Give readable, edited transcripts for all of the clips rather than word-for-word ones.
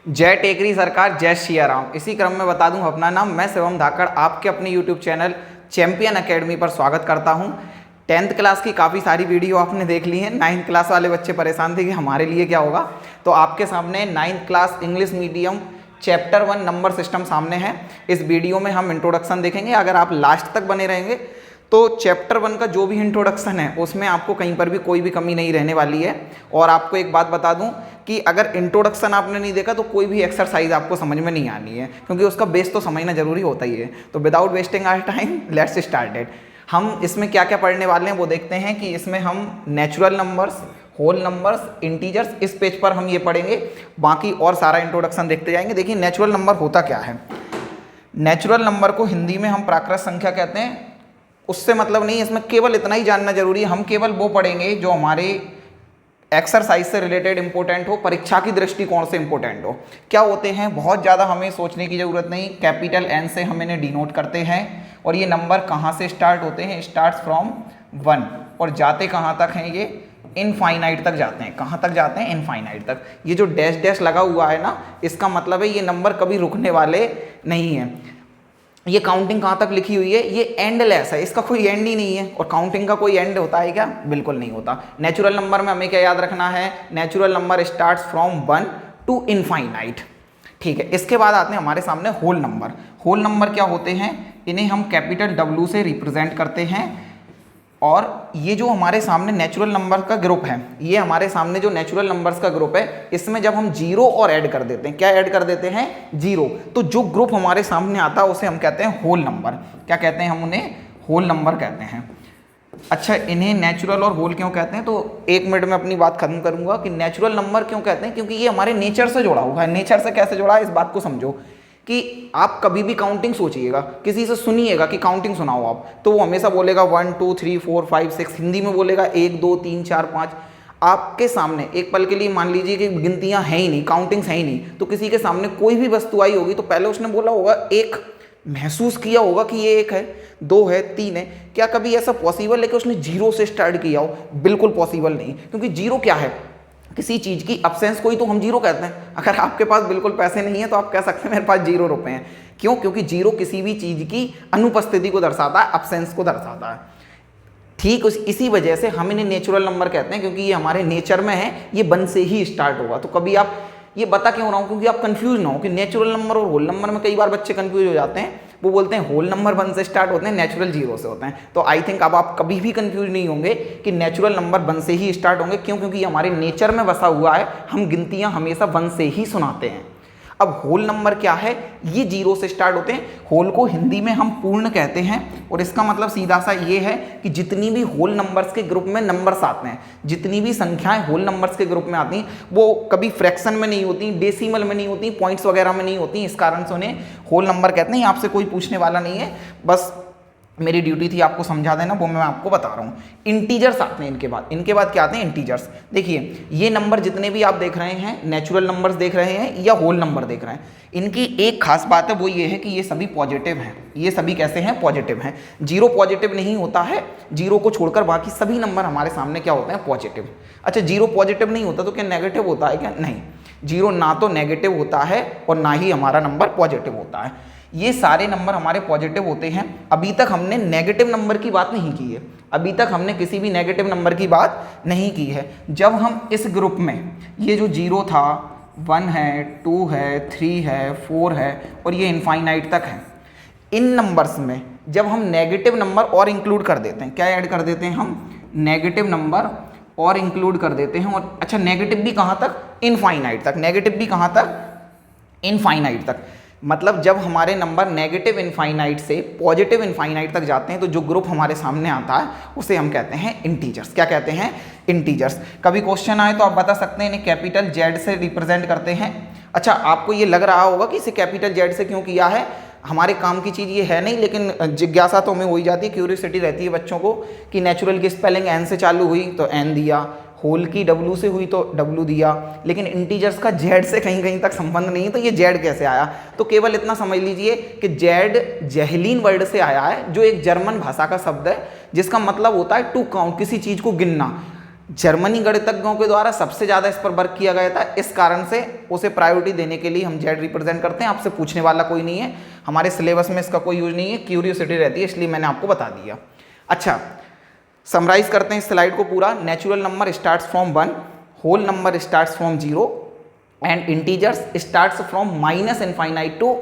जय टेकरी सरकार, जय सियाराम। इसी क्रम में बता दूं अपना नाम, मैं शिवम धाकड़ आपके अपने यूट्यूब चैनल चैंपियन एकेडमी पर स्वागत करता हूं। 10th क्लास की काफ़ी सारी वीडियो आपने देख ली हैं। 9th क्लास वाले बच्चे परेशान थे कि हमारे लिए क्या होगा, तो आपके सामने 9th class English medium chapter 1 number system सामने है। इस वीडियो में हम इंट्रोडक्शन देखेंगे। अगर आप लास्ट तक बने रहेंगे तो चैप्टर 1 का जो भी इंट्रोडक्शन है उसमें आपको कहीं पर भी कोई भी कमी नहीं रहने वाली है। और आपको एक बात बता दूं कि अगर इंट्रोडक्शन आपने नहीं देखा तो कोई भी एक्सरसाइज आपको समझ में नहीं आनी है, क्योंकि उसका बेस तो समझना जरूरी होता ही है। तो without wasting our time let's start it. हम इसमें क्या क्या पढ़ने वाले हैं वो देखते हैं कि इसमें हम natural numbers, whole numbers, integers, इस पेज पर हम ये पढ़ेंगे। बाकी और सारा इंट्रोडक्शन देखते जाएंगे। देखिए नेचुरल नंबर होता क्या है। नेचुरल नंबर को हिंदी में हम प्राकृत संख्या कहते हैं। उससे मतलब नहीं, इसमें केवल इतना ही जानना जरूरी है। हम केवल वो पढ़ेंगे जो हमारे एक्सरसाइज से रिलेटेड इंपॉर्टेंट हो, परीक्षा की दृष्टिकोण से इंपॉर्टेंट हो। क्या होते हैं, बहुत ज़्यादा हमें सोचने की ज़रूरत नहीं। कैपिटल एन से हम इन्हें डिनोट करते हैं। और ये नंबर कहाँ से स्टार्ट होते हैं, स्टार्ट फ्रॉम 1 और जाते कहाँ तक हैं, ये इनफाइनाइट तक जाते हैं। कहाँ तक जाते हैं, इनफाइनाइट तक। ये जो डैश डैश लगा हुआ है ना, इसका मतलब है ये नंबर कभी रुकने वाले नहीं हैं। ये काउंटिंग कहाँ तक लिखी हुई है, ये एंडलेस है, इसका कोई एंड ही नहीं है। और काउंटिंग का कोई एंड होता है क्या, बिल्कुल नहीं होता। नेचुरल नंबर में हमें क्या याद रखना है, natural number starts from 1 to infinite. ठीक है, इसके बाद आते हैं हमारे सामने होल नंबर। होल नंबर क्या होते हैं, इन्हें हम कैपिटल W से रिप्रेजेंट करते हैं। और ये जो हमारे सामने नेचुरल नंबर का ग्रुप है, ये हमारे सामने जो नेचुरल नंबर्स का ग्रुप है, इसमें जब हम जीरो और ऐड कर देते हैं, क्या ऐड कर देते हैं, जीरो, तो जो ग्रुप हमारे सामने आता है उसे हम कहते हैं होल नंबर। क्या कहते हैं, हम उन्हें होल नंबर कहते हैं। अच्छा, इन्हें नेचुरल और होल क्यों कहते हैं, तो 1 मिनट में अपनी बात खत्म करूंगा कि नेचुरल नंबर क्यों कहते हैं, क्योंकि ये हमारे नेचर से जुड़ा हुआ है। नेचर से कैसे जुड़ा है, इस बात को समझो कि आप कभी भी काउंटिंग सोचिएगा, किसी से सुनिएगा कि काउंटिंग सुनाओ आप, तो वो हमेशा बोलेगा 1 2 3 4 5 6, हिंदी में बोलेगा 1 2 3 4 5। आपके सामने एक पल के लिए मान लीजिए कि गिनतियां हैं ही नहीं, काउंटिंग्स हैं ही नहीं, तो किसी के सामने कोई भी वस्तु आई होगी तो पहले उसने बोला होगा एक, महसूस किया होगा कि ये 1 है, 2 है, 3 है। क्या कभी ऐसा पॉसिबल है कि उसने जीरो से स्टार्ट किया हो, बिल्कुल पॉसिबल नहीं। क्योंकि जीरो क्या है, किसी चीज़ की अब्सेंस को ही तो हम जीरो कहते हैं। अगर आपके पास बिल्कुल पैसे नहीं है तो आप कह सकते हैं मेरे पास 0 रुपए हैं। क्यों, क्योंकि जीरो किसी भी चीज़ की अनुपस्थिति को दर्शाता है, अब्सेंस को दर्शाता है। ठीक इसी वजह से हम इन्हें नेचुरल नंबर कहते हैं, क्योंकि ये हमारे नेचर में है, ये 1 से ही स्टार्ट होगा। तो कभी आप ये बता क्यों रहा हूँ, क्योंकि आप कंफ्यूज ना हो कि नेचुरल नंबर और होल नंबर में कई बार बच्चे कंफ्यूज हो जाते हैं। वो बोलते हैं होल नंबर 1 से स्टार्ट होते हैं, नेचुरल 0 से होते हैं। तो आई थिंक अब आप कभी भी कंफ्यूज नहीं होंगे कि नेचुरल नंबर 1 से ही स्टार्ट होंगे। क्यों, क्योंकि ये हमारे नेचर में बसा हुआ है। हम गिनतियां हमेशा 1 से ही सुनाते हैं। अब होल नंबर क्या है, ये 0 से स्टार्ट होते हैं। होल को हिंदी में हम पूर्ण कहते हैं, और इसका मतलब सीधा सा ये है कि जितनी भी होल नंबर्स के ग्रुप में नंबर्स आते हैं, जितनी भी संख्याएं होल नंबर्स के ग्रुप में आती हैं, वो कभी फ्रैक्शन में नहीं होती, डेसिमल में नहीं होती, पॉइंट्स वगैरह में नहीं होती। इस कारण से उन्हें होल नंबर कहते हैं। आपसे कोई पूछने वाला नहीं है, बस मेरी ड्यूटी थी आपको समझा देना, वो मैं आपको बता रहा हूँ। इंटीजर्स आते हैं इनके बाद क्या आते हैं, इंटीजर्स। देखिए ये नंबर जितने भी आप देख रहे हैं, नेचुरल नंबर्स देख रहे हैं या होल नंबर देख रहे हैं, इनकी एक खास बात है, वो ये है कि ये सभी पॉजिटिव हैं। ये सभी कैसे हैं, पॉजिटिव हैं। जीरो पॉजिटिव नहीं होता है, जीरो को छोड़कर बाकी सभी नंबर हमारे सामने क्या होते हैं, पॉजिटिव। अच्छा, जीरो पॉजिटिव नहीं होता तो क्या नेगेटिव होता है क्या, नहीं। जीरो ना तो नेगेटिव होता है और ना ही हमारा नंबर पॉजिटिव होता है। ये सारे नंबर हमारे पॉजिटिव होते हैं। अभी तक हमने नेगेटिव नंबर की बात नहीं की है, अभी तक हमने किसी भी नेगेटिव नंबर की बात नहीं की है। जब हम इस ग्रुप में, ये जो 0 था, 1 है, 2 है, 3 है, 4 है और ये इनफाइनाइट तक है, इन नंबर्स में जब हम नेगेटिव नंबर और इंक्लूड कर देते हैं, क्या ऐड कर देते हैं हम, नेगेटिव नंबर और इंक्लूड कर देते हैं। और अच्छा, नेगेटिव भी कहाँ तक, इनफाइनाइट तक। नेगेटिव भी कहाँ तक, इनफाइनाइट तक। मतलब जब हमारे नंबर नेगेटिव इनफाइनाइट से पॉजिटिव इनफाइनाइट तक जाते हैं तो जो ग्रुप हमारे सामने आता है उसे हम कहते हैं इंटीजर्स। क्या कहते हैं, इंटीजर्स। कभी क्वेश्चन आए तो आप बता सकते हैं इन्हें कैपिटल जेड से रिप्रेजेंट करते हैं। अच्छा, आपको ये लग रहा होगा कि इसे कैपिटल जेड से क्यों किया है, हमारे काम की चीज़ ये है नहीं, लेकिन जिज्ञासा तो हमें हो ही जाती है, क्यूरियोसिटी रहती है बच्चों को कि नेचुरल की स्पेलिंग एन से चालू हुई तो एन दिया, होल की W से हुई तो W दिया, लेकिन इंटीजर्स का Z से कहीं कहीं तक संबंध नहीं है, तो ये Z कैसे आया? तो केवल इतना समझ लीजिए कि Z जेहलीन वर्ड से आया है, जो एक जर्मन भाषा का शब्द है जिसका मतलब होता है टू काउंट, किसी चीज को गिनना। जर्मनी गणितज्ञों के द्वारा सबसे ज्यादा इस पर वर्क किया गया था, इस कारण से उसे प्रायोरिटी देने के लिए हम Z रिप्रेजेंट करते हैं। आपसे पूछने वाला कोई नहीं है, हमारे सिलेबस में इसका कोई यूज नहीं है, क्यूरियोसिटी रहती है, इसलिए मैंने आपको बता दिया। अच्छा, समराइज करते हैं इस स्लाइड को पूरा। Natural number starts from 1, whole number starts from 0 and integers starts from minus infinite to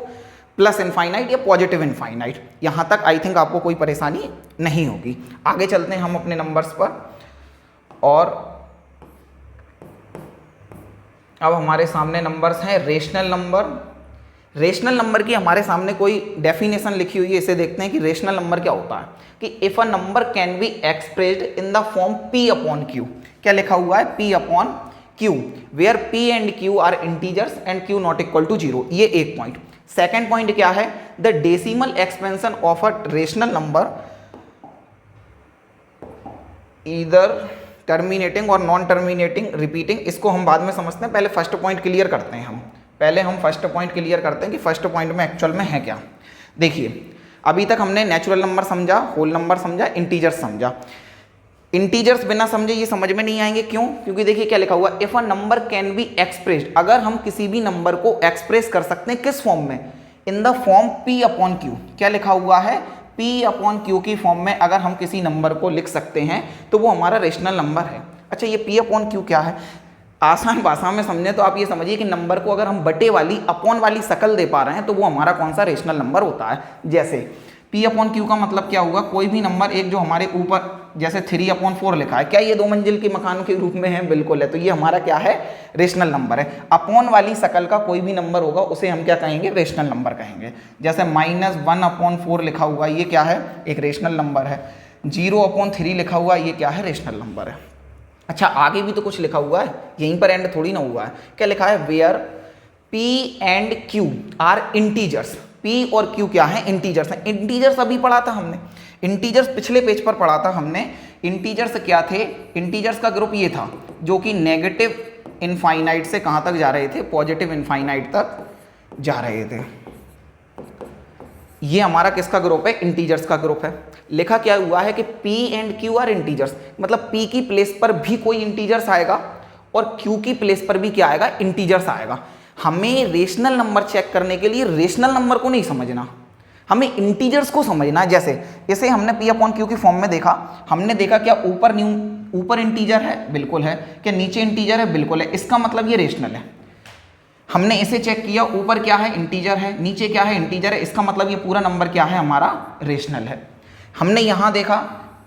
plus infinite या पॉजिटिव इनफाइनाइट। यहाँ तक आई थिंक आपको कोई परेशानी नहीं होगी। आगे चलते हैं हम अपने नंबर्स पर, और अब हमारे सामने नंबर्स हैं रेशनल नंबर। रेशनल नंबर की हमारे सामने कोई डेफिनेशन लिखी हुई है, इसे देखते हैं कि रेशनल नंबर क्या होता है। कि if a number can be expressed in the form p upon q, क्या लिखा हुआ है? p upon q, where p and q are integers and q not equal to 0। ये एक पॉइंट। सेकेंड पॉइंट क्या है? The decimal expansion of a rational number either terminating और non terminating repeating. इसको हम बाद में समझते हैं, पहले फर्स्ट पॉइंट क्लियर करते हैं हम फर्स्ट पॉइंट क्लियर करते हैं कि फर्स्ट पॉइंट में एक्चुअल में है क्या। देखिए, अभी तक हमने नेचुरल नंबर समझा, होल नंबर समझा, इंटीजर्स समझा। इंटीजर्स बिना समझे ये समझ में नहीं आएंगे। क्यों? क्योंकि देखिए क्या लिखा हुआ, if a number can be expressed, अगर हम किसी भी नंबर को एक्सप्रेस कर सकते हैं किस फॉर्म में? इन the form p upon q। क्या लिखा हुआ है? p अपॉन q की फॉर्म में अगर हम किसी नंबर को लिख सकते हैं तो वो हमारा रेशनल नंबर है। अच्छा, ये p अपॉन q क्या है? आसान भाषा में समझें तो आप ये समझिए कि नंबर को अगर हम बटे वाली अपॉन वाली शक्ल दे पा रहे हैं तो वो हमारा कौन सा रेशनल नंबर होता है। जैसे p अपॉन q का मतलब क्या होगा? कोई भी नंबर एक जो हमारे ऊपर, जैसे 3 अपॉन 4 लिखा है, क्या ये 2 मंजिल के मकान के रूप में है? बिल्कुल है। तो ये हमारा क्या है? रेशनल नंबर है। अपॉन वाली शक्ल का कोई भी नंबर होगा उसे हम क्या कहेंगे? रेशनल नंबर कहेंगे। जैसे -1 अपॉन 4 लिखा हुआ, ये क्या है? एक रेशनल नंबर है। 0 अपॉन 3 लिखा हुआ, ये क्या है? रेशनल नंबर है। अच्छा, आगे भी तो कुछ लिखा हुआ है, यहीं पर एंड थोड़ी ना हुआ है। क्या लिखा है? Where p and q are integers. p और q क्या है? इंटीजर्स हैं। इंटीजर्स अभी पढ़ा था हमने, इंटीजर्स पिछले पेज पर पढ़ा था हमने। इंटीजर्स क्या थे? इंटीजर्स का ग्रुप ये था जो कि नेगेटिव इनफाइनाइट से कहाँ तक जा रहे थे? पॉजिटिव इनफाइनाइट तक जा रहे थे। ये हमारा किसका ग्रुप है? इंटीजर्स का ग्रुप है। लिखा क्या हुआ है कि p and q are integers, मतलब p की प्लेस पर भी कोई इंटीजर्स आएगा और q की प्लेस पर भी क्या आएगा? इंटीजर्स आएगा। हमें रेशनल नंबर चेक करने के लिए रेशनल नंबर को नहीं समझना, हमें इंटीजर्स को समझना है। जैसे इसे हमने p अपॉन q की फॉर्म में देखा, हमने देखा क्या ऊपर इंटीजर है? बिल्कुल है। क्या नीचे इंटीजर है? बिल्कुल है। इसका मतलब ये रेशनल है। हमने इसे चेक किया, ऊपर क्या है? इंटीजर है, नीचे क्या है? इंटीजर है। इसका मतलब ये पूरा नंबर क्या है? हमारा रेशनल है। हमने यहाँ देखा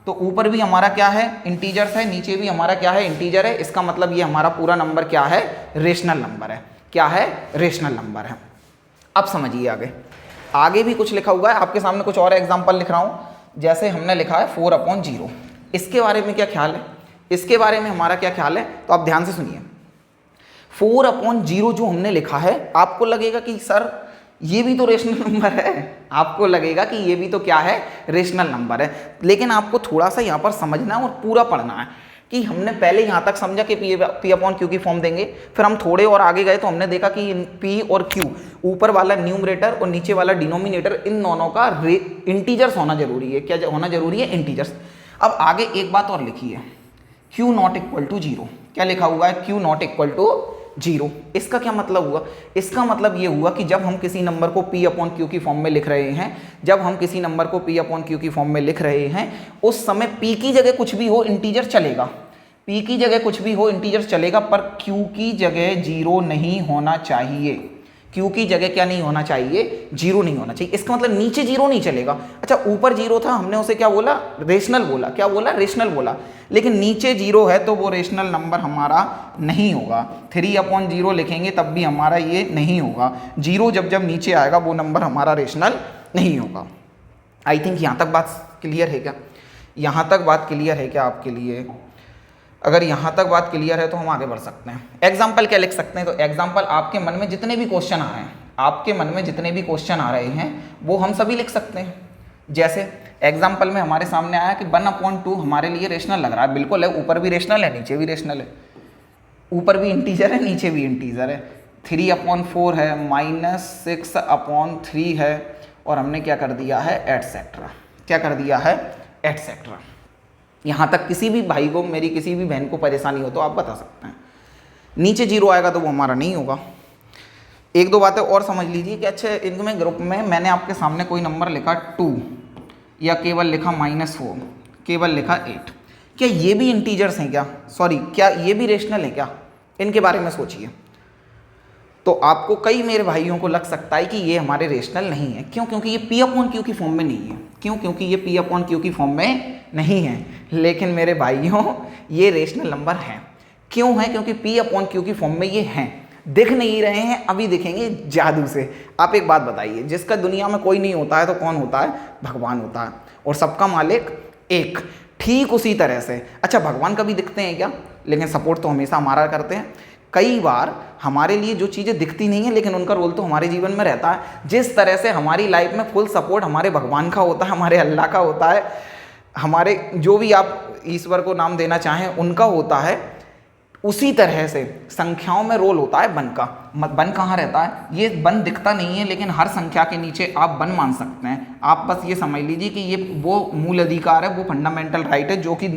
तो ऊपर भी हमारा क्या है? इंटीजर्स है, नीचे भी हमारा क्या है? इंटीजर है। इसका मतलब ये हमारा पूरा नंबर क्या है? रेशनल नंबर है। क्या है? रेशनल नंबर है। अब समझिए आगे भी कुछ लिखा हुआ है, आपके सामने कुछ और एग्जाम्पल लिख रहा हूँ। जैसे हमने लिखा है 4 अपॉन 0, इसके बारे में क्या ख्याल है? इसके बारे में हमारा क्या ख्याल है? तो आप ध्यान से सुनिए। 4 अपॉन 0 जो हमने लिखा है, आपको लगेगा कि सर ये भी तो रेशनल नंबर है, आपको लगेगा कि ये भी तो क्या है? रेशनल नंबर है। लेकिन आपको थोड़ा सा यहाँ पर समझना और पूरा पढ़ना है कि हमने पहले यहाँ तक समझा कि p अपॉन q की फॉर्म देंगे, फिर हम थोड़े और आगे गए तो हमने देखा कि p और q, ऊपर वाला न्यूमरेटर और नीचे वाला डिनोमिनेटर, इन दोनों का इंटीजर्स होना जरूरी है। क्या होना जरूरी है? इंटीजर्स। अब आगे एक बात और लिखी है, q नॉट इक्वल टू 0। क्या लिखा हुआ है? q not equal to 0। इसका क्या मतलब हुआ? इसका मतलब ये हुआ कि जब हम किसी नंबर को p अपॉन q की फॉर्म में लिख रहे हैं, जब हम किसी नंबर को p अपॉन q की फॉर्म में लिख रहे हैं, उस समय p की जगह कुछ भी हो इंटीजर चलेगा, p की जगह कुछ भी हो इंटीजर चलेगा, पर q की जगह 0 नहीं होना चाहिए। q की जगह क्या नहीं होना चाहिए? 0 नहीं होना चाहिए। इसका मतलब नीचे 0 नहीं चलेगा। अच्छा, ऊपर 0 था, हमने उसे क्या बोला? रेशनल बोला। क्या बोला? रेशनल बोला। लेकिन नीचे 0 है तो वो रेशनल नंबर हमारा नहीं होगा। 3 अपॉन 0 लिखेंगे तब भी हमारा ये नहीं होगा। 0 जब नीचे आएगा वो नंबर हमारा रेशनल नहीं होगा। आई थिंक यहाँ तक बात क्लियर है क्या? यहाँ तक बात क्लियर है क्या आपके लिए? अगर यहाँ तक बात क्लियर है तो हम आगे बढ़ सकते हैं। एग्जाम्पल क्या लिख सकते हैं? तो एग्जाम्पल आपके मन में जितने भी क्वेश्चन आ रहे हैं, आपके मन में जितने भी क्वेश्चन आ रहे हैं वो हम सभी लिख सकते हैं। जैसे एग्जाम्पल में हमारे सामने आया कि 1/2 हमारे लिए रेशनल लग रहा है, बिल्कुल है, ऊपर भी रेशनल है नीचे भी रेशनल है, ऊपर भी इंटीजर है नीचे भी इंटीजर है, 3/4 है, -6/3 है, और हमने क्या कर दिया है एटसेट्रा, क्या कर दिया है एटसेट्रा। यहाँ तक किसी भी भाई को, मेरी किसी भी बहन को परेशानी हो तो आप बता सकते हैं। नीचे 0 आएगा तो वो हमारा नहीं होगा। एक दो बातें और समझ लीजिए कि अच्छा इनमें ग्रुप में मैंने आपके सामने कोई नंबर लिखा 2 या केवल लिखा -4, केवल लिखा 8, क्या ये भी इंटीजर्स हैं क्या? सॉरी, क्या ये भी रेशनल है क्या? इनके बारे में सोचिए। तो आपको कई मेरे भाइयों को लग सकता है कि ये हमारे रेशनल नहीं है। क्यों? क्योंकि ये P/Q की फॉर्म में नहीं है। क्यों? क्योंकि ये P/Q की फॉर्म में नहीं है। लेकिन मेरे भाइयों ये रेशनल नंबर हैं। क्यों है? क्योंकि P/Q की फॉर्म में ये हैं। दिख नहीं रहे हैं, अभी दिखेंगे जादू से। आप एक बात बताइए, जिसका दुनिया में कोई नहीं होता है तो कौन होता है? भगवान होता है, और सबका मालिक एक। ठीक उसी तरह से अच्छा भगवान कभी दिखते हैं क्या? लेकिन सपोर्ट तो हमेशा हमारा करते हैं। कई बार हमारे लिए जो चीज़ें दिखती नहीं है लेकिन उनका रोल तो हमारे जीवन में रहता है। जिस तरह से हमारी लाइफ में फुल सपोर्ट हमारे भगवान का होता है, हमारे अल्लाह का होता है, हमारे जो भी आप ईश्वर को नाम देना चाहें उनका होता है, उसी तरह से संख्याओं में रोल होता है वन का। वन कहाँ रहता है? ये वन दिखता नहीं है लेकिन हर संख्या के नीचे आप वन मान सकते हैं। आप बस ये समझ लीजिए कि ये वो मूल अधिकार है, वो फंडामेंटल राइट है जो कि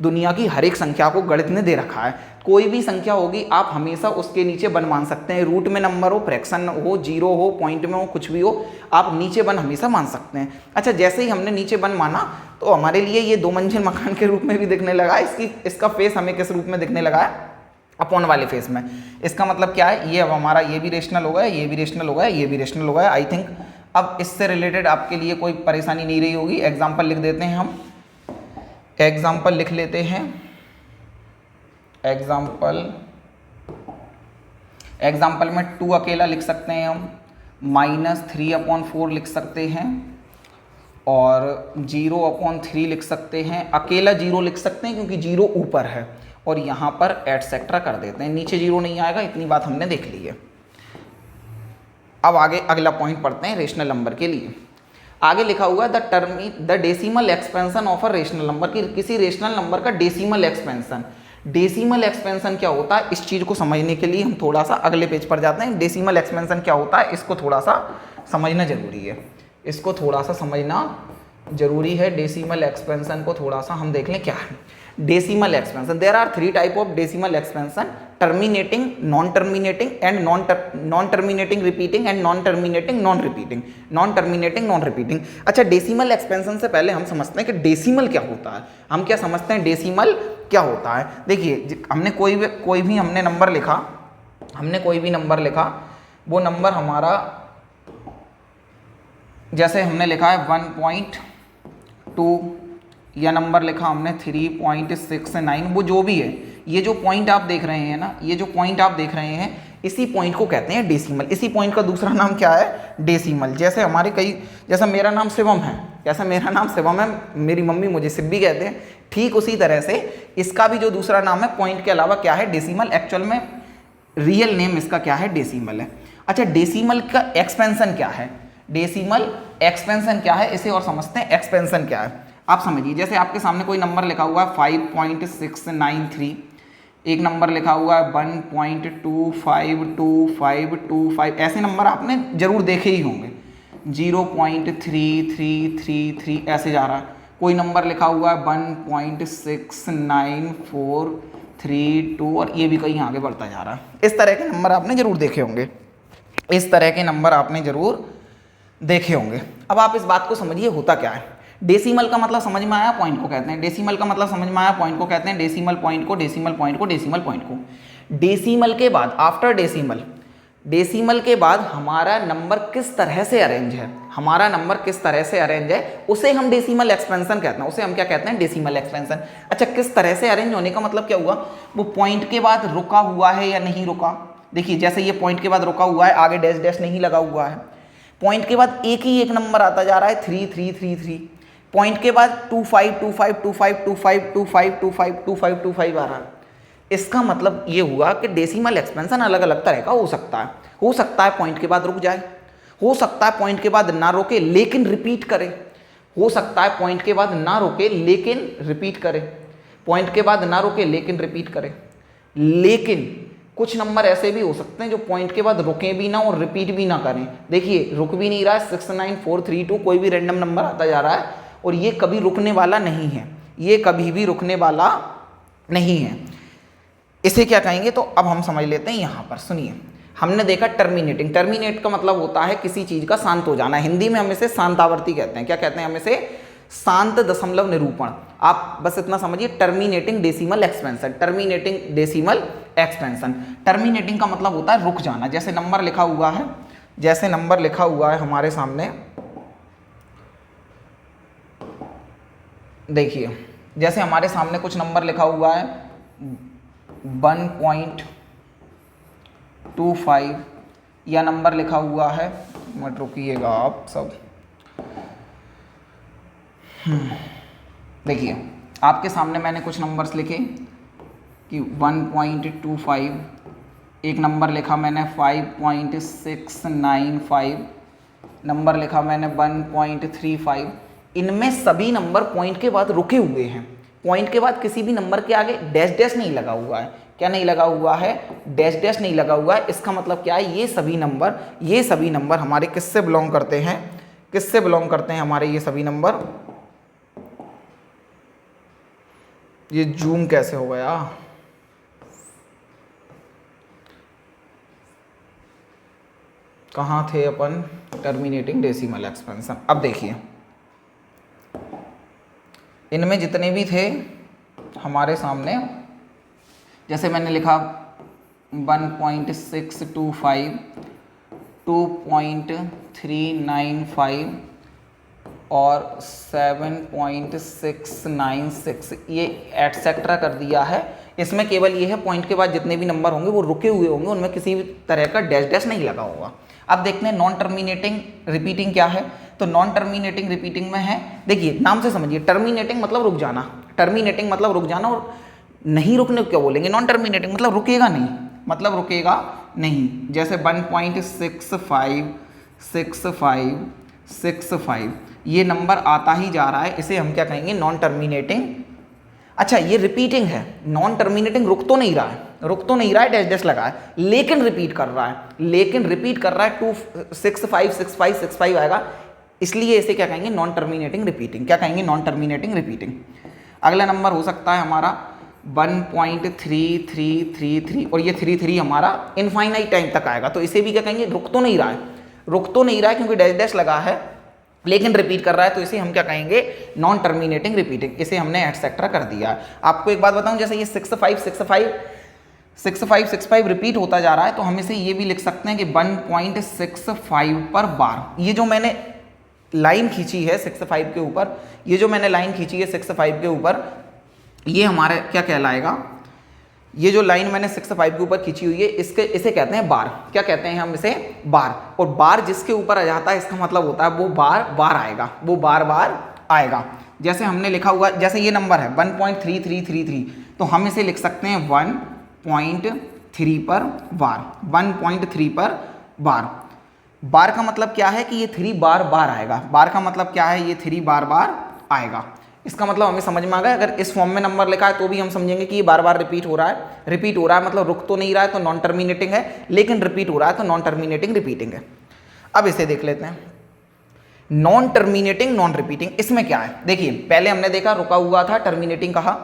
दुनिया की हर एक संख्या को गणित ने दे रखा है। कोई भी संख्या होगी आप हमेशा उसके नीचे वन मान सकते हैं। रूट में नंबर हो, फ्रैक्शन हो, जीरो हो, पॉइंट में हो, कुछ भी हो, आप नीचे वन हमेशा मान सकते हैं। अच्छा, जैसे ही हमने नीचे वन माना तो हमारे लिए ये 2 मंजिल मकान के रूप में भी दिखने लगा। इसका फेस हमें किस रूप में दिखने लगा है? अपॉन वाले फेस में। इसका मतलब क्या है? ये अब हमारा ये भी रेशनल हो गया, ये भी रेशनल हो गया, ये भी रेशनल हो गया। आई थिंक अब इससे रिलेटेड आपके लिए कोई परेशानी नहीं रही होगी। एग्जाम्पल लिख देते हैं हम, एग्जाम्पल लिख लेते हैं। एग्जाम्पल में 2 अकेला लिख सकते हैं हम, -3/4 लिख सकते हैं, और 0/3 लिख सकते हैं। अकेला 0 लिख सकते हैं क्योंकि 0 ऊपर है, और यहाँ पर एटसेट्रा कर देते हैं। नीचे 0 नहीं आएगा, इतनी बात हमने देख ली है। अब आगे अगला पॉइंट पढ़ते हैं रेशनल नंबर के लिए। आगे लिखा हुआ है the decimal expansion of a rational number, की किसी रेशनल नंबर का डेसिमल एक्सपेंशन। डेसिमल एक्सपेंशन क्या होता है, इस चीज़ को समझने के लिए हम थोड़ा सा अगले पेज पर जाते हैं। डेसिमल एक्सपेंशन क्या होता है इसको थोड़ा सा समझना जरूरी है, इसको थोड़ा सा समझना जरूरी है। डेसिमल एक्सपेंशन को थोड़ा सा हम देख लें क्या है decimal expansion. There are 3 type of decimal expansion, terminating, non terminating and non terminating repeating and non terminating non repeating, non terminating non repeating. अच्छा, डेसिमल एक्सपेंशन से पहले हम समझते हैं कि डेसिमल क्या होता है। हम क्या समझते हैं डेसिमल क्या होता है? देखिए, हमने कोई भी हमने नंबर लिखा, वो नंबर हमारा, जैसे हमने लिखा है 1.2 या नंबर लिखा हमने 3.69, वो जो भी है, ये जो पॉइंट आप देख रहे हैं ना, ये जो पॉइंट आप देख रहे हैं, इसी पॉइंट को कहते हैं डेसिमल। इसी पॉइंट का दूसरा नाम क्या है? डेसिमल। जैसा मेरा नाम शिवम है, मेरी मम्मी मुझे शिव भी कहते हैं, ठीक उसी तरह से इसका भी जो दूसरा नाम है पॉइंट के अलावा क्या है? डेसिमल। एक्चुअल में रियल नेम इसका क्या है? डेसिमल है। अच्छा, डेसिमल का एक्सपेंशन क्या है? डेसिमल एक्सपेंशन क्या है, इसे और समझते हैं। एक्सपेंशन क्या है आप समझिए। जैसे आपके सामने कोई नंबर लिखा हुआ है 5.693, एक नंबर लिखा हुआ है 1.252525, ऐसे नंबर आपने जरूर देखे ही होंगे। 0.3333 ऐसे जा रहा है। कोई नंबर लिखा हुआ है 1.69432, और ये भी कहीं आगे बढ़ता जा रहा है। इस तरह के नंबर आपने जरूर देखे होंगे। अब आप इस बात को समझिए होता क्या है। डेसिमल का मतलब समझ में आया, पॉइंट को कहते हैं। डेसिमल का मतलब समझ में आया, पॉइंट को कहते हैं। डेसिमल पॉइंट को, डेसिमल पॉइंट को, डेसिमल पॉइंट को। डेसिमल के बाद, आफ्टर डेसिमल के बाद हमारा नंबर किस तरह से अरेंज है, उसे हम डेसिमल एक्सपेंशन कहते हैं। उसे हम क्या कहते हैं? Decimal expansion. अच्छा, किस तरह से अरेंज होने का मतलब क्या हुआ? वो पॉइंट के बाद रुका हुआ है या नहीं रुका। देखिए, जैसे ये पॉइंट के बाद रुका हुआ है, आगे डैश डैश नहीं लगा हुआ है। पॉइंट के बाद एक ही एक नंबर आता जा रहा है 3333। पॉइंट के बाद 25252525252525 आ रहा है। इसका मतलब ये हुआ कि डेसिमल एक्सपेंशन अलग अलग तरह का हो सकता है पॉइंट के बाद रुक जाए, हो सकता है पॉइंट के बाद ना रोके लेकिन रिपीट करे, हो सकता है पॉइंट के बाद ना रुके लेकिन रिपीट करे, पॉइंट के बाद ना रुके लेकिन रिपीट करे। लेकिन कुछ नंबर ऐसे भी हो सकते हैं जो पॉइंट के बाद रुके भी ना और रिपीट भी ना करें। देखिए रुक भी नहीं रहा है, 69432 कोई भी रैंडम नंबर आता जा रहा है और ये कभी रुकने वाला नहीं है, ये कभी भी रुकने वाला नहीं है। इसे क्या कहेंगे, तो अब हम समझ लेते हैं। यहाँ पर सुनिए, हमने देखा टर्मिनेटिंग। टर्मिनेट का मतलब होता है किसी चीज का शांत हो जाना। हिंदी में हम इसे शांतावर्ती कहते हैं। क्या कहते हैं हम इसे? शांत दशमलव निरूपण। आप बस इतना समझिए, terminating decimal expansion. Terminating decimal expansion. Terminating का मतलब होता है रुक जाना। जैसे नंबर लिखा हुआ है, जैसे नंबर लिखा हुआ है हमारे सामने, देखिए जैसे हमारे सामने कुछ नंबर लिखा हुआ है 1.25 या नंबर लिखा हुआ है, मत रुकिएगा आप सब। देखिए आपके सामने मैंने कुछ नंबर्स लिखे कि 1.25, एक नंबर लिखा मैंने 5.695, नंबर लिखा मैंने 1.35। इनमें सभी नंबर पॉइंट के बाद रुके हुए हैं। पॉइंट के बाद किसी भी नंबर के आगे डैश डैश नहीं लगा हुआ है। क्या नहीं लगा हुआ है? डैश डैश नहीं लगा हुआ है। इसका मतलब क्या है, ये सभी नंबर हमारे किससे बिलोंग करते हैं? किससे बिलोंग करते हैं हमारे ये सभी नंबर? ये जूम कैसे हो गया? कहाँ थे अपन? Terminating decimal expansion. अब देखिए इनमें जितने भी थे हमारे सामने, जैसे मैंने लिखा 1.625, 2.395 और 7.696, ये एटसेट्रा कर दिया है। इसमें केवल ये है पॉइंट के बाद जितने भी नंबर होंगे वो रुके हुए होंगे, उनमें किसी भी तरह का डैश डैश नहीं लगा होगा। अब देखते हैं नॉन टर्मिनेटिंग रिपीटिंग क्या है। तो नॉन टर्मिनेटिंग रिपीटिंग में है, देखिए नाम से समझिए, टर्मिनेटिंग मतलब रुक जाना। टर्मिनेटिंग मतलब रुक जाना, और नहीं रुकने को क्या बोलेंगे? नॉन टर्मिनेटिंग मतलब रुकेगा नहीं, मतलब रुकेगा नहीं। जैसे 1.656565 ये नंबर आता ही जा रहा है, इसे हम क्या कहेंगे? Non terminating. अच्छा ये रिपीटिंग है, नॉन टर्मिनेटिंग रुक तो नहीं रहा है, रुक तो नहीं रहा है, डैश डैश लगा है, लेकिन रिपीट कर रहा है, लेकिन रिपीट कर रहा है। 2656565 आएगा, इसलिए इसे क्या कहेंगे? Non terminating repeating. क्या कहेंगे? Non terminating repeating. अगला नंबर हो सकता है हमारा 1.3333 और ये 33 हमारा इनफाइनाइट टाइम तक आएगा, तो इसे भी क्या कहेंगे? रुक तो नहीं रहा है, रुक तो नहीं रहा है क्योंकि डैश डैश लगा है, लेकिन रिपीट कर रहा है, तो इसे हम क्या कहेंगे? Non terminating repeating. इसे हमने एटसेट्रा कर दिया है। आपको एक बात बताऊं, जैसे ये 6565 रिपीट होता जा रहा है, तो हम इसे ये भी लिख सकते हैं कि 1.65 पर बार। ये जो मैंने लाइन खींची है 65 के ऊपर, ये जो मैंने लाइन खींची है 65 के ऊपर, ये हमारा क्या कहलाएगा? ये जो लाइन मैंने 65 के ऊपर खींची हुई है, इसे कहते हैं बार। क्या कहते हैं हम इसे? बार। और बार जिसके ऊपर आ जाता है, इसका मतलब होता है वो बार बार आएगा, वो बार बार आएगा। जैसे हमने लिखा हुआ, जैसे ये नंबर है 1.3333, तो हम इसे लिख सकते हैं 1.3 पर बार, 1.3 पर बार। बार का मतलब क्या है कि ये 3 बार बार आएगा। बार का मतलब क्या है? ये 3 बार बार आएगा। इसका मतलब हमें समझ में आ गया। अगर इस फॉर्म में नंबर लिखा है तो भी हम समझेंगे कि ये बार बार रिपीट हो रहा है। रिपीट हो रहा है मतलब रुक तो नहीं रहा है, तो नॉन टर्मिनेटिंग है, लेकिन रिपीट हो रहा है तो नॉन टर्मिनेटिंग रिपीटिंग है। अब इसे देख लेते हैं, नॉन टर्मिनेटिंग नॉन रिपीटिंग। इसमें क्या है? देखिए पहले हमने देखा रुका हुआ था, टर्मिनेटिंग कहा।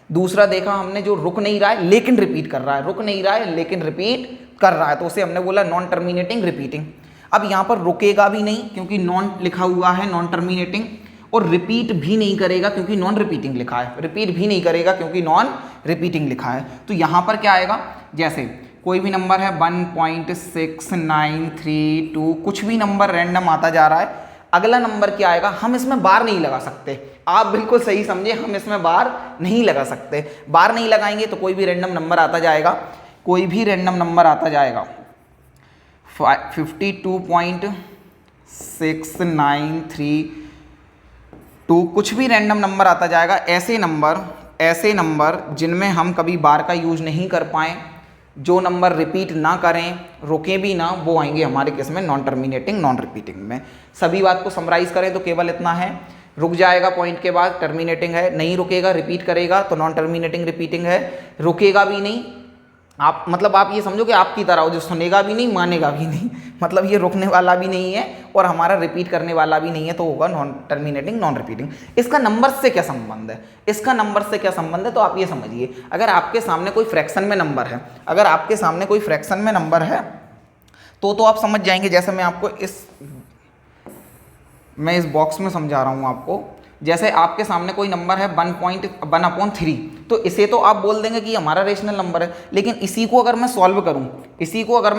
दूसरा देखा हमने जो रुक नहीं रहा है लेकिन रिपीट कर रहा है, रुक नहीं रहा है लेकिन रिपीट कर रहा है, तो उसे हमने बोला नॉन टर्मिनेटिंग रिपीटिंग। अब यहाँ पर रुकेगा भी नहीं क्योंकि नॉन लिखा हुआ है, नॉन टर्मिनेटिंग, और रिपीट भी नहीं करेगा क्योंकि नॉन रिपीटिंग लिखा है, रिपीट भी नहीं करेगा क्योंकि नॉन रिपीटिंग लिखा है। तो यहाँ पर क्या आएगा? जैसे कोई भी नंबर है 1.6932, कुछ भी नंबर रैंडम आता जा रहा है, अगला नंबर क्या आएगा? हम इसमें बार नहीं लगा सकते। आप बिल्कुल सही समझे, हम इसमें बार नहीं लगा सकते। बार नहीं लगाएंगे तो कोई भी रैंडम नंबर आता जाएगा, कोई भी रैंडम नंबर आता जाएगा 52.693 कुछ भी रैंडम नंबर आता जाएगा। ऐसे नंबर जिनमें हम कभी बार का यूज नहीं कर पाएँ, जो नंबर रिपीट ना करें, रुकें भी ना, वो आएंगे हमारे केस में नॉन टर्मिनेटिंग नॉन रिपीटिंग में। सभी बात को समराइज करें तो केवल इतना है, रुक जाएगा पॉइंट के बाद, टर्मिनेटिंग है, नहीं रुकेगा रिपीट करेगा तो नॉन टर्मिनेटिंग रिपीटिंग है, रुकेगा भी नहीं, आप मतलब आप ये समझो कि आपकी तरह हो, जो सुनेगा भी नहीं मानेगा भी नहीं, मतलब ये रुकने वाला भी नहीं है और हमारा रिपीट करने वाला भी नहीं है, तो होगा नॉन टर्मिनेटिंग नॉन रिपीटिंग। इसका नंबर से क्या संबंध है, इसका नंबर से क्या संबंध है, तो आप ये समझिए, अगर आपके सामने कोई फ्रैक्शन में नंबर है, अगर आपके सामने कोई फ्रैक्शन में नंबर है तो आप समझ जाएंगे। जैसे मैं आपको मैं इस बॉक्स में समझा रहा हूँ आपको, जैसे आपके सामने कोई नंबर है 1.1/3, तो इसे तो आप बोल देंगे कि हमारा रेशनल नंबर है, लेकिन इसी को अगर मैं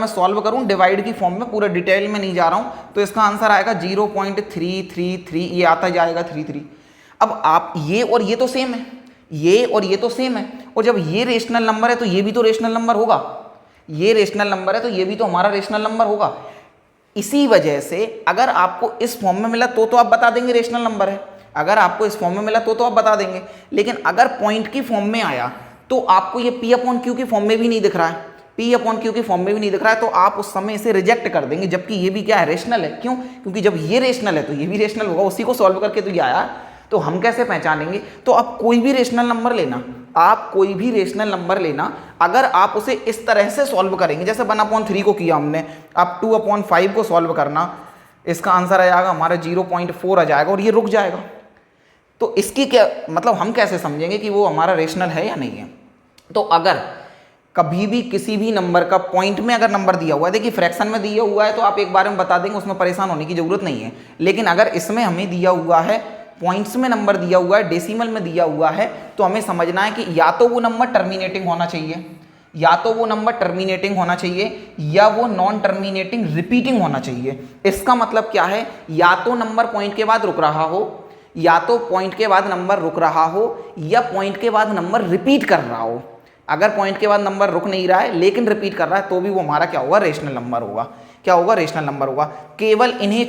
सॉल्व करूँ, डिवाइड की फॉर्म में, पूरे डिटेल में नहीं जा रहा हूँ, तो इसका आंसर आएगा 0.333, ये आता जाएगा 33। अब आप ये और ये तो सेम है, ये और ये तो सेम है, और जब ये रेशनल नंबर है तो ये भी तो रेशनल नंबर होगा, ये रेशनल नंबर है तो ये भी तो हमारा रेशनल नंबर होगा। इसी वजह से अगर आपको इस फॉर्म में मिला तो आप बता देंगे रेशनल नंबर है, अगर आपको इस फॉर्म में मिला तो आप बता देंगे, लेकिन अगर पॉइंट की फॉर्म में आया तो आपको ये P/Q की फॉर्म में भी नहीं दिख रहा है, P/Q की फॉर्म में भी नहीं दिख रहा है, तो आप उस समय इसे रिजेक्ट कर देंगे, जबकि ये भी क्या है, रेशनल है। क्यों? क्योंकि जब ये रेशनल है तो ये भी रेशनल होगा, उसी को सॉल्व करके तो ये आया, तो हम कैसे पहचानेंगे? तो आप कोई भी रेशनल नंबर लेना, आप कोई भी रेशनल नंबर लेना, अगर आप उसे इस तरह से सॉल्व करेंगे, जैसे 1/3 को किया हमने, आप 2/5 को सॉल्व करना, इसका आंसर आ जाएगा हमारा 0.4 आ जाएगा और ये रुक जाएगा। तो इसकी क्या मतलब, हम कैसे समझेंगे कि वो हमारा रेशनल है या नहीं है? तो अगर कभी भी किसी भी नंबर का पॉइंट में अगर नंबर दिया हुआ है, देखिए फ्रैक्शन में दिया हुआ है तो आप एक बार में बता देंगे, उसमें परेशान होने की जरूरत नहीं है, लेकिन अगर इसमें हमें दिया हुआ है, पॉइंट्स में नंबर दिया हुआ है, डेसिमल में दिया हुआ है, तो हमें समझना है कि या तो वो नंबर टर्मिनेटिंग होना चाहिए, या तो वो नंबर टर्मिनेटिंग होना चाहिए, या वो नॉन टर्मिनेटिंग रिपीटिंग होना चाहिए। इसका मतलब क्या है? या तो नंबर पॉइंट के बाद रुक रहा हो, या तो पॉइंट के बाद नंबर रुक रहा हो, या पॉइंट के बाद नंबर रिपीट कर रहा हो। अगर पॉइंट के बाद नंबर रुक नहीं रहा है लेकिन रिपीट कर रहा है, तो भी वो हमारा क्या होगा? रेशनल नंबर होगा। क्या होगा? रेशनल नंबर होगा। केवल इन्हें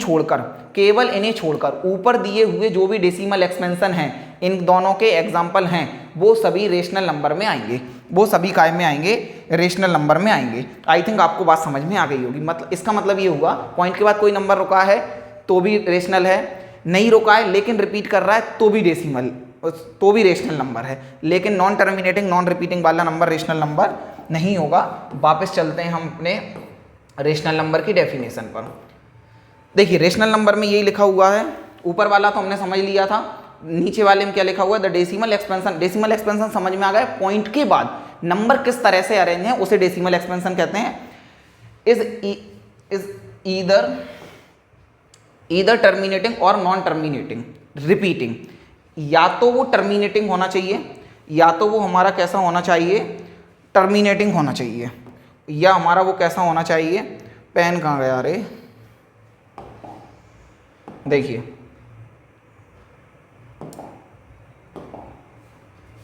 छोड़कर ऊपर दिए हुए जो भी डेसिमल एक्सपेंशन हैं, इन दोनों के एग्जाम्पल हैं, वो सभी रेशनल नंबर में आएंगे, वो सभी काय में आएंगे? रेशनल नंबर में आएंगे। आई थिंक आपको बात समझ में आ गई होगी। मतलब इसका मतलब ये हुआ, पॉइंट के बाद कोई नंबर रुका है तो भी रेशनल है, नहीं रुका है लेकिन रिपीट कर रहा है तो भी डेसिमल, तो भी रेशनल नंबर है, लेकिन नॉन टर्मिनेटिंग नॉन रिपीटिंग वाला नंबर रेशनल नंबर नहीं होगा। वापस चलते हैं हम अपने रेशनल नंबर की डेफिनेशन पर। देखिए रेशनल नंबर में यही लिखा हुआ है, ऊपर वाला तो हमने समझ लिया था, नीचे वाले में क्या लिखा हुआ है? The decimal expansion. Decimal expansion समझ में आ गया, पॉइंट के बाद नंबर किस तरह से अरेंज है उसे डेसिमल एक्सपेंशन कहते हैं। इज ईदर टर्मिनेटिंग और नॉन टर्मिनेटिंग रिपीटिंग। या तो वो टर्मिनेटिंग होना चाहिए, या तो वो हमारा कैसा होना चाहिए? टर्मिनेटिंग होना चाहिए, या हमारा वो कैसा होना चाहिए? पेन कहाँ गया रे? देखिए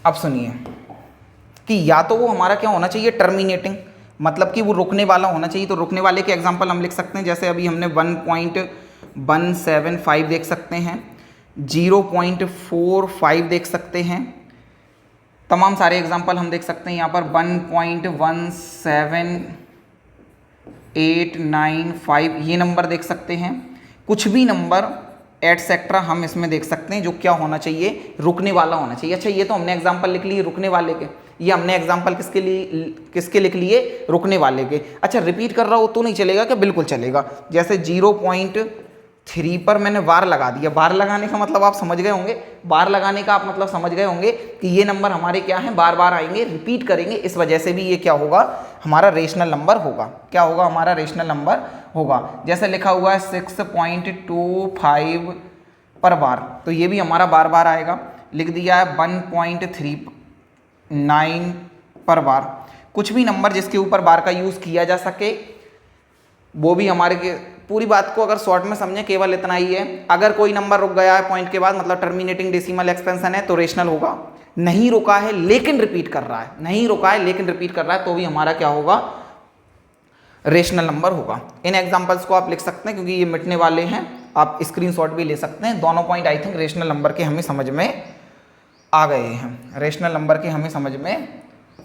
अब सुनिए कि या तो वो हमारा क्या होना चाहिए? टर्मिनेटिंग, मतलब कि वो रुकने वाला होना चाहिए। तो रुकने वाले के एग्जांपल हम लिख सकते हैं, जैसे अभी हमने 1.175 देख सकते हैं, 0.45 देख सकते हैं, तमाम सारे एग्जांपल हम देख सकते हैं यहाँ पर। 1.17895 ये नंबर देख सकते हैं। कुछ भी नंबर एटसेट्रा हम इसमें देख सकते हैं जो क्या होना चाहिए? रुकने वाला होना चाहिए। अच्छा ये तो हमने एग्जांपल लिख लिए रुकने वाले के, ये हमने एग्जांपल किसके लिख लिए? रुकने वाले के। अच्छा रिपीट कर रहा हो तो नहीं चलेगा क्या? बिल्कुल चलेगा। जैसे 0.3 पर मैंने बार लगा दिया, बार लगाने का मतलब आप समझ गए होंगे, बार लगाने का आप मतलब समझ गए होंगे कि ये नंबर हमारे क्या हैं? बार बार आएंगे, रिपीट करेंगे, इस वजह से भी ये क्या होगा? हमारा रेशनल नंबर होगा। क्या होगा? हमारा रेशनल नंबर होगा। जैसे लिखा हुआ है 6.25 पर बार, तो ये भी हमारा बार बार आएगा। लिख दिया है 1.39 पर बार। कुछ भी नंबर जिसके ऊपर बार का यूज़ किया जा सके वो भी हमारे के। पूरी बात को अगर शॉर्ट में समझें केवल इतना ही है, अगर कोई नंबर रुक गया है पॉइंट के बाद, मतलब टर्मिनेटिंग डेसिमल एक्सपेंशन है, तो रेशनल होगा। नहीं रुका है लेकिन रिपीट कर रहा है, नहीं रुका है लेकिन रिपीट कर रहा है, तो भी हमारा क्या होगा? रेशनल नंबर होगा। इन एग्जांपल्स को आप लिख सकते हैं क्योंकि ये मिटने वाले हैं, आप स्क्रीनशॉट भी ले सकते हैं। दोनों point I think rational number के हमें समझ में आ गए हैं, रेशनल नंबर के हमें समझ में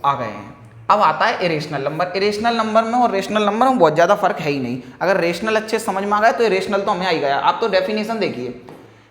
आ गए हैं। अब आता है इरेशनल नंबर। इरेशनल नंबर में और रेशनल नंबर में बहुत ज़्यादा फर्क है ही नहीं। अगर रेशनल अच्छे समझ में आ गया तो इरेशनल तो हमें आ ही गया। आप तो डेफिनेशन देखिए,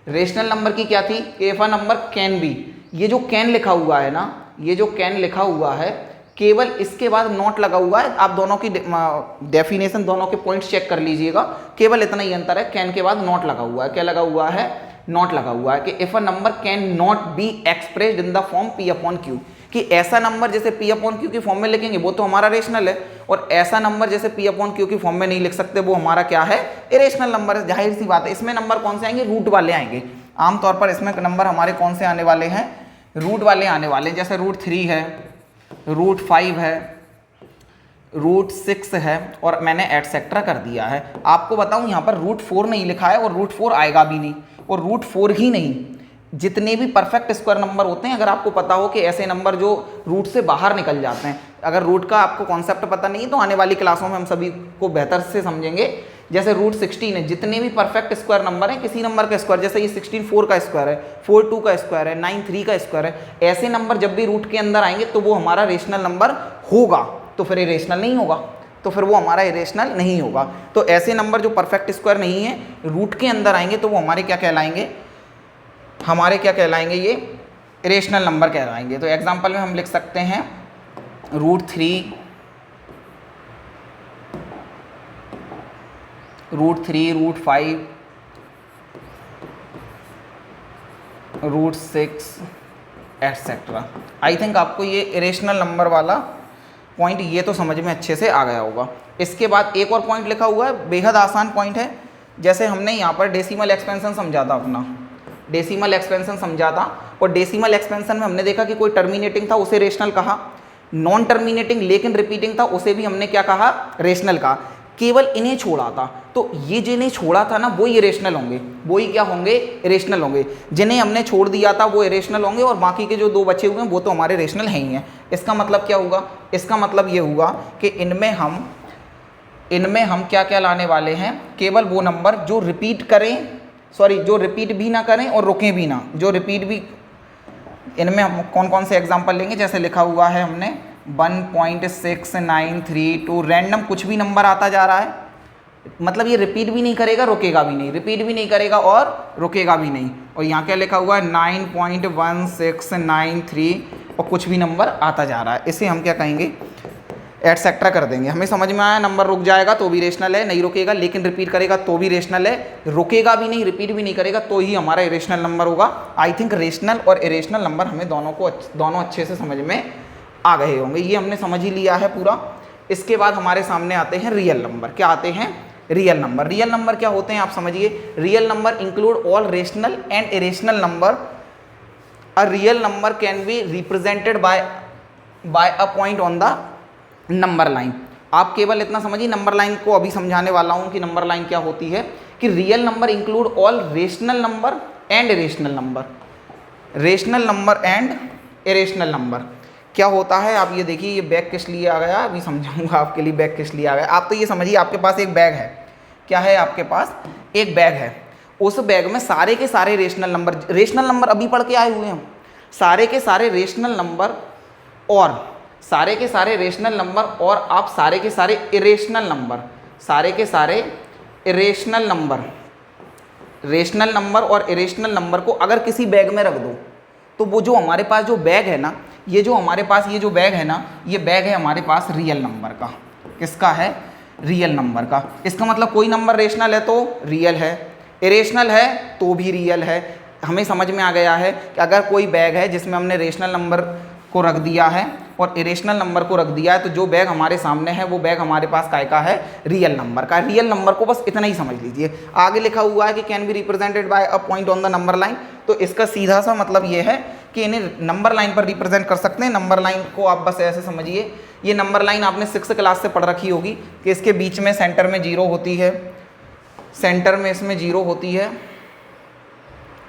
रेशनल नंबर की क्या थी कि if a number can B, ये जो कैन लिखा हुआ है ना, ये जो कैन लिखा हुआ है केवल इसके बाद नॉट लगा हुआ है। आप दोनों की डेफिनेशन, दोनों के पॉइंट्स चेक कर लीजिएगा, केवल इतना ही अंतर है, कैन के बाद नॉट लगा हुआ है। क्या लगा हुआ है? नॉट लगा हुआ है कि if a number can not be expressed in the form P upon Q, कि ऐसा नंबर जैसे पी अपॉन क्यू की फॉर्म में लिखेंगे वो तो हमारा रेशनल है, और ऐसा नंबर जैसे पी अपॉन क्यू की फॉर्म में नहीं लिख सकते वो हमारा क्या है? इरेशनल नंबर है। जाहिर सी बात है, इसमें नंबर कौन से आएंगे? रूट वाले आएंगे। आमतौर पर इसमें नंबर हमारे कौन से आने वाले हैं? रूट वाले आने वाले हैं। जैसे √3 है, √5 है, √6 है, और मैंने एटसेट्रा कर दिया है। आपको बताऊं यहाँ पर √4 नहीं लिखा है, और √4 आएगा भी नहीं, और √4 ही नहीं, जितने भी परफेक्ट स्क्वायर नंबर होते हैं, अगर आपको पता हो कि ऐसे नंबर जो रूट से बाहर निकल जाते हैं, अगर रूट का आपको कॉन्सेप्ट पता नहीं है तो आने वाली क्लासों में हम सभी को बेहतर से समझेंगे। जैसे √16 है, जितने भी परफेक्ट स्क्वायर नंबर हैं, किसी नंबर का स्क्वायर, जैसे ये 16 4 का स्क्वायर है, 4 2 का स्क्वायर है, 9 3 का स्क्वायर है, ऐसे नंबर जब भी रूट के अंदर आएंगे तो वो हमारा रेशनल नंबर होगा, तो फिर इरेशनल नहीं होगा, तो फिर वो हमारा इरेशनल नहीं होगा। तो ऐसे नंबर जो परफेक्ट स्क्वायर नहीं है, रूट के अंदर आएंगे तो वो हमारे क्या कहलाएंगे? हमारे क्या कहलाएंगे? ये इरेशनल नंबर कहलाएंगे। तो एग्जांपल में हम लिख सकते हैं √3, √5, √6 एटसेट्रा। आई थिंक आपको ये इरेशनल नंबर वाला पॉइंट ये तो समझ में अच्छे से आ गया होगा। इसके बाद एक और पॉइंट लिखा हुआ है, बेहद आसान पॉइंट है। जैसे हमने यहाँ पर डेसिमल एक्सपेंशन समझा था, अपना डेसिमल एक्सपेंशन समझा था, और डेसिमल एक्सपेंशन में हमने देखा कि कोई टर्मिनेटिंग था उसे रेशनल कहा, नॉन टर्मिनेटिंग लेकिन रिपीटिंग था उसे भी हमने क्या कहा? रेशनल कहा। केवल इन्हें छोड़ा था, तो ये जिन्हें छोड़ा था ना वो इरेशनल होंगे, वो ही क्या होंगे? इरेशनल होंगे। जिन्हें हमने छोड़ दिया था वो इरेशनल होंगे, और बाकी के जो दो बचे हुए हैं वो तो हमारे रेशनल हैं ही हैं। इसका मतलब क्या होगा? इसका मतलब ये हुआ कि इनमें हम क्या क्या लाने वाले हैं? केवल वो नंबर जो रिपीट करें, सॉरी जो रिपीट भी ना करें और रुकें भी ना, जो रिपीट भी। इनमें हम कौन कौन से एग्जांपल लेंगे? जैसे लिखा हुआ है हमने 1.6932, रैंडम कुछ भी नंबर आता जा रहा है, मतलब ये रिपीट भी नहीं करेगा, रुकेगा भी नहीं, रिपीट भी नहीं करेगा और रुकेगा भी नहीं। और यहाँ क्या लिखा हुआ है? 9.1693, और कुछ भी नंबर आता जा रहा है, इसे हम क्या कहेंगे? एटसेट्रा कर देंगे। हमें समझ में आया, नंबर रुक जाएगा तो भी रेशनल है, नहीं रुकेगा लेकिन रिपीट करेगा तो भी रेशनल है, रुकेगा भी नहीं, रिपीट भी नहीं करेगा तो ही हमारा इरेशनल नंबर होगा। आई थिंक रेशनल और इरेशनल नंबर हमें दोनों अच्छे से समझ में आ गए होंगे। ये हमने समझ ही लिया है पूरा। इसके बाद हमारे सामने आते हैं रियल नंबर। क्या आते हैं? Real number. रियल नंबर क्या होते हैं आप समझिए। Real number include all rational and irrational number. A real number can be represented by a point on the number line. आप केवल इतना समझिए, नंबर लाइन को अभी समझाने वाला हूं कि नंबर लाइन क्या होती है। कि real number include all rational number and irrational number. Rational number and irrational number क्या होता है? आप ये देखिए, ये बैग किस लिए आ गया, अभी समझाऊंगा आपके लिए बैग किस लिए आ गया। आप तो ये समझिए, आपके पास एक बैग है। क्या है आपके पास? एक बैग है। उस बैग में सारे के सारे रेशनल नंबर अभी पढ़ के आए हुए हैं हम, सारे के सारे रेशनल नंबर और सारे के सारे रेशनल नंबर और आप सारे के सारे इरेशनल नंबर, सारे के सारे इरेशनल नंबर, रेशनल नंबर और इरेशनल नंबर को अगर किसी बैग में रख दो तो वो जो हमारे पास जो बैग है ना, ये जो हमारे पास ये जो बैग है ना, ये बैग है हमारे पास रियल नंबर का। किसका है? रियल नंबर का। इसका मतलब कोई नंबर रेशनल है तो रियल है, इरेशनल है तो भी रियल है। हमें समझ में आ गया है कि अगर कोई बैग है जिसमें हमने रेशनल नंबर को रख दिया है और इरेशनल नंबर को रख दिया है, तो जो बैग हमारे सामने है वो बैग हमारे पास काय का है? रियल नंबर का। रियल नंबर को बस इतना ही समझ लीजिए। आगे लिखा हुआ है कि can be represented by a point on the number line, तो इसका सीधा सा मतलब ये है कि इन्हें नंबर लाइन पर रिप्रेजेंट कर सकते हैं। नंबर लाइन को आप बस ऐसे समझिए, ये नंबर लाइन आपने 6th क्लास से पढ़ रखी होगी कि इसके बीच में सेंटर में 0 होती है, सेंटर में इसमें 0 होती है,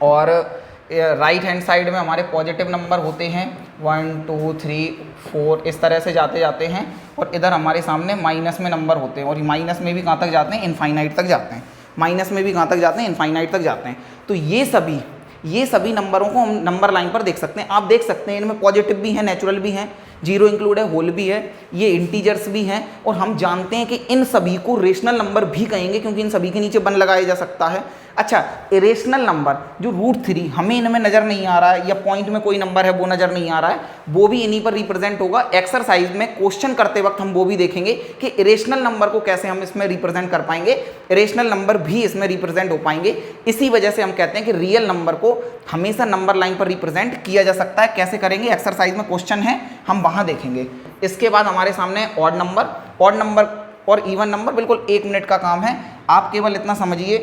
और राइट हैंड साइड में हमारे पॉजिटिव नंबर होते हैं 1 2 3 4 इस तरह से जाते जाते हैं, और इधर हमारे सामने माइनस में नंबर होते हैं, और माइनस में भी कहाँ तक जाते हैं? इनफाइनाइट तक जाते हैं। माइनस में भी कहाँ तक जाते हैं? इनफाइनाइट तक जाते हैं। तो ये सभी नंबरों को हम नंबर लाइन पर देख सकते हैं। आप देख सकते हैं इनमें पॉजिटिव भी हैं, नेचुरल भी हैं, 0 इंक्लूड है, होल भी है, ये इंटीजर्स भी हैं, और हम जानते हैं कि इन सभी को रेशनल नंबर भी कहेंगे क्योंकि इन सभी के नीचे 1 लगाया जा सकता है। अच्छा, इरेशनल नंबर जो √3 हमें इनमें नज़र नहीं आ रहा है, या पॉइंट में कोई नंबर है वो नज़र नहीं आ रहा है, वो भी इन्हीं पर रिप्रेजेंट होगा। एक्सरसाइज में क्वेश्चन करते वक्त हम वो भी देखेंगे कि इरेशनल नंबर को कैसे हम इसमें रिप्रेजेंट कर पाएंगे, इरेशनल नंबर भी इसमें रिप्रेजेंट हो पाएंगे। इसी वजह से हम कहते हैं कि रियल नंबर को हमेशा नंबर लाइन पर रिप्रेजेंट किया जा सकता है। कैसे करेंगे, एक्सरसाइज में क्वेश्चन है, हम वहाँ देखेंगे। इसके बाद हमारे सामने ऑड नंबर और इवन नंबर, बिल्कुल 1 मिनट का काम है। आप केवल इतना समझिए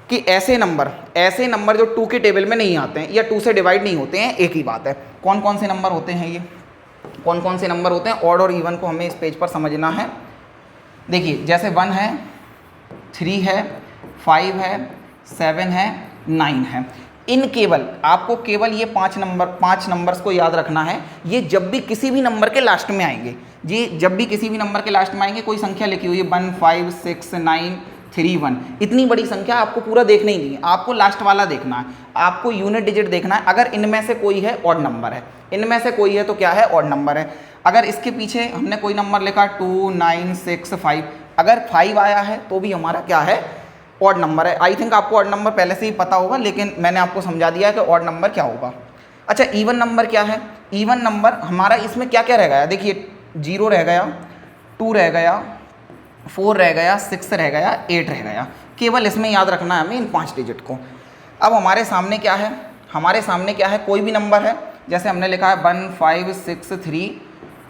कि ऐसे नंबर जो 2 के टेबल में नहीं आते हैं या 2 से डिवाइड नहीं होते हैं, एक ही बात है। कौन कौन से नंबर होते हैं, ये कौन कौन से नंबर होते हैं ऑड और इवन को हमें इस पेज पर समझना है। देखिए, जैसे 1 है, 3 है, 5 है, 7 है, 9 है। आपको केवल ये 5 नंबर्स को याद रखना है। ये जब भी किसी भी नंबर के लास्ट में आएंगे, कोई संख्या लिखी हुई है 1 5 6 9 3 1, इतनी बड़ी संख्या आपको पूरा देखना ही नहीं है, आपको लास्ट वाला देखना है, आपको यूनिट डिजिट देखना है। अगर इनमें से कोई है ऑड नंबर है, इनमें से कोई है तो क्या है, ऑड नंबर है। अगर इसके पीछे हमने कोई नंबर लिखा 2 9 6 5, अगर 5 आया है तो भी हमारा क्या है, ऑड नंबर है। आई थिंक आपको ऑड नंबर पहले से ही पता होगा, लेकिन मैंने आपको समझा दिया है कि ऑड नंबर क्या होगा। अच्छा, इवन नंबर क्या है, इवन नंबर हमारा इसमें क्या क्या रह गया, देखिए 0 रह गया, 2 रह गया, 4 रह गया, 6 रह गया, 8 रह गया। केवल इसमें याद रखना है हमें इन 5 डिजिट को। अब हमारे सामने क्या है, कोई भी नंबर है, जैसे हमने लिखा है 1 5 6 3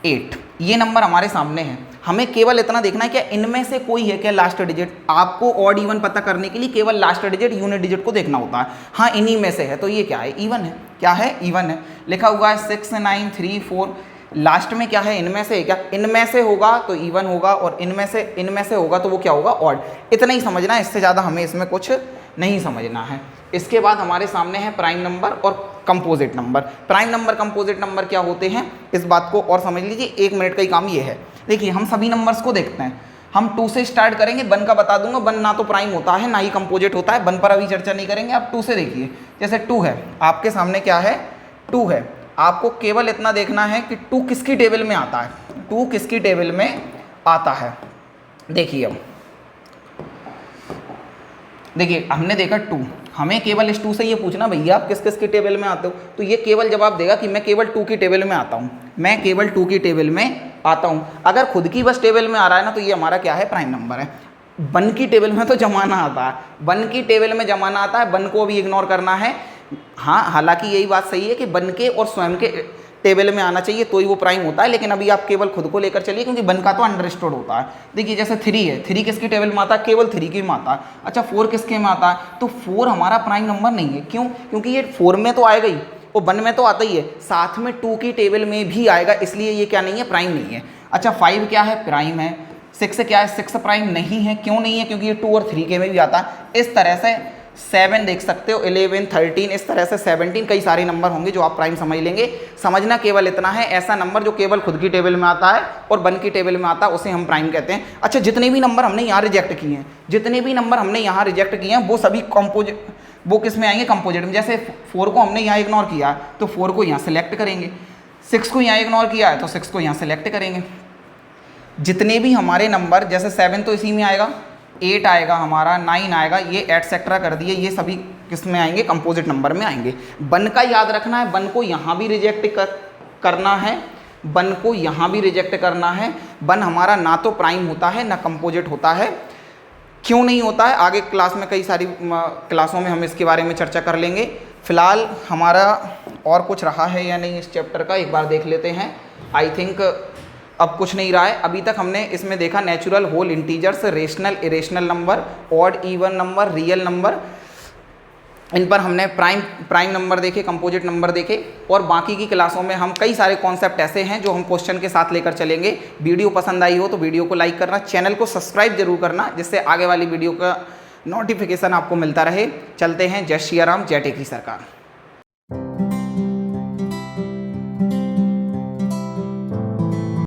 8, ये नंबर हमारे सामने है। हमें केवल इतना देखना है कि इनमें से कोई है क्या लास्ट डिजिट। आपको ऑड इवन पता करने के लिए केवल लास्ट डिजिट, यूनिट डिजिट को देखना होता है। हाँ, इन्हीं में से है, तो ये क्या है, इवन है। क्या है, इवन है। लिखा हुआ है 6 9 3 4, लास्ट में क्या है, इनमें से है क्या, इनमें से होगा तो इवन होगा, और इनमें से होगा तो वो क्या होगा, ऑड। इतना ही समझना है, इससे ज़्यादा हमें इसमें कुछ नहीं समझना है। इसके बाद हमारे सामने है प्राइम नंबर और composite number. Prime number, composite number क्या होते हैं, इस बात को और समझ लीजिए। 1 मिनट का ही काम ये है। देखिए, हम सभी नंबर्स को देखते हैं। हम 2 से स्टार्ट करेंगे। 1 का बता दूंगा, 1 ना तो प्राइम होता है ना ही कंपोजिट होता है। 1 पर अभी चर्चा नहीं करेंगे। आप 2 से देखिए, जैसे 2 है, आपके सामने क्या है, 2 है। आपको केवल इतना देखना है कि 2 किसकी टेबल में आता है, 2 किसकी टेबल में आता है। देखिए, अब देखिए, हमने देखा 2, हमें केवल इस 2 से ये पूछना, भैया आप किस किस की टेबल में आते हो, तो ये केवल जवाब देगा कि मैं केवल 2 की टेबल में आता हूँ, मैं केवल 2 की टेबल में आता हूँ। अगर खुद की बस टेबल में आ रहा है ना, तो ये हमारा क्या है, प्राइम नंबर है। 1 की टेबल में तो जमाना आता है, 1 की टेबल में जमाना आता है, 1 को भी इग्नोर करना है। हाँ, हालांकि यही बात सही है कि 1 के और स्वयं के टेबल में आना चाहिए तो ही वो प्राइम होता है, लेकिन अभी आप केवल खुद को लेकर चलिए, क्योंकि 1 का तो अंडरस्टूड होता है। देखिए, जैसे 3 है, 3 किसकी टेबल में आता है, केवल 3 की में आता है। अच्छा, 4 किसके में आता है, तो 4 हमारा प्राइम नंबर नहीं है। क्यों, क्योंकि ये 4 में तो आएगा ही, और 1 में तो आता ही है, साथ में 2 की टेबल में भी आएगा, इसलिए ये क्या नहीं है, प्राइम नहीं है। अच्छा, 5 क्या है, प्राइम है। 6 क्या है, 6 प्राइम नहीं है। क्यों नहीं है, क्योंकि ये 2 और 3 के में भी आता है। इस तरह से 7 देख सकते हो, 11 13, इस तरह से 17 कई सारे नंबर होंगे जो आप प्राइम समझ लेंगे। समझना केवल इतना है, ऐसा नंबर जो केवल खुद की टेबल में आता है और 1 की टेबल में आता है, उसे हम प्राइम कहते हैं। अच्छा, जितने भी नंबर हमने यहाँ रिजेक्ट किए हैं, वो सभी वो किस में आएंगे, कंपोजिट में। जैसे 4 को हमने यहाँ इग्नोर किया तो 4 को यहाँ सेलेक्ट करेंगे, 6 को यहाँ इग्नोर किया है तो 6 को यहाँ सेलेक्ट करेंगे। जितने भी हमारे नंबर, जैसे 7 तो इसी में आएगा, 8 आएगा हमारा, 9 आएगा, ये एटसेट्रा कर दिए, ये सभी किस में आएंगे, कंपोजिट नंबर में आएंगे। 1 का याद रखना है, 1 को यहाँ भी रिजेक्ट करना है, 1 को यहाँ भी रिजेक्ट करना है। 1 हमारा ना तो प्राइम होता है ना कंपोजिट होता है। क्यों नहीं होता है, आगे क्लास में, कई सारी क्लासों में हम इसके बारे में चर्चा कर लेंगे। फिलहाल हमारा और कुछ रहा है या नहीं इस चैप्टर का, एक बार देख लेते हैं। आई थिंक अब कुछ नहीं रहा है। अभी तक हमने इसमें देखा natural, whole integers, rational, irrational number, odd even number, real number, इन पर हमने प्राइम नंबर देखे, कंपोजिट नंबर देखे, और बाकी की क्लासों में हम कई सारे कॉन्सेप्ट ऐसे हैं जो हम क्वेश्चन के साथ लेकर चलेंगे। वीडियो पसंद आई हो तो वीडियो को लाइक करना, चैनल को सब्सक्राइब जरूर करना, जिससे आगे वाली वीडियो का नोटिफिकेशन आपको मिलता रहे। चलते हैं, जय श्री राम, जय टेकरी सरकार।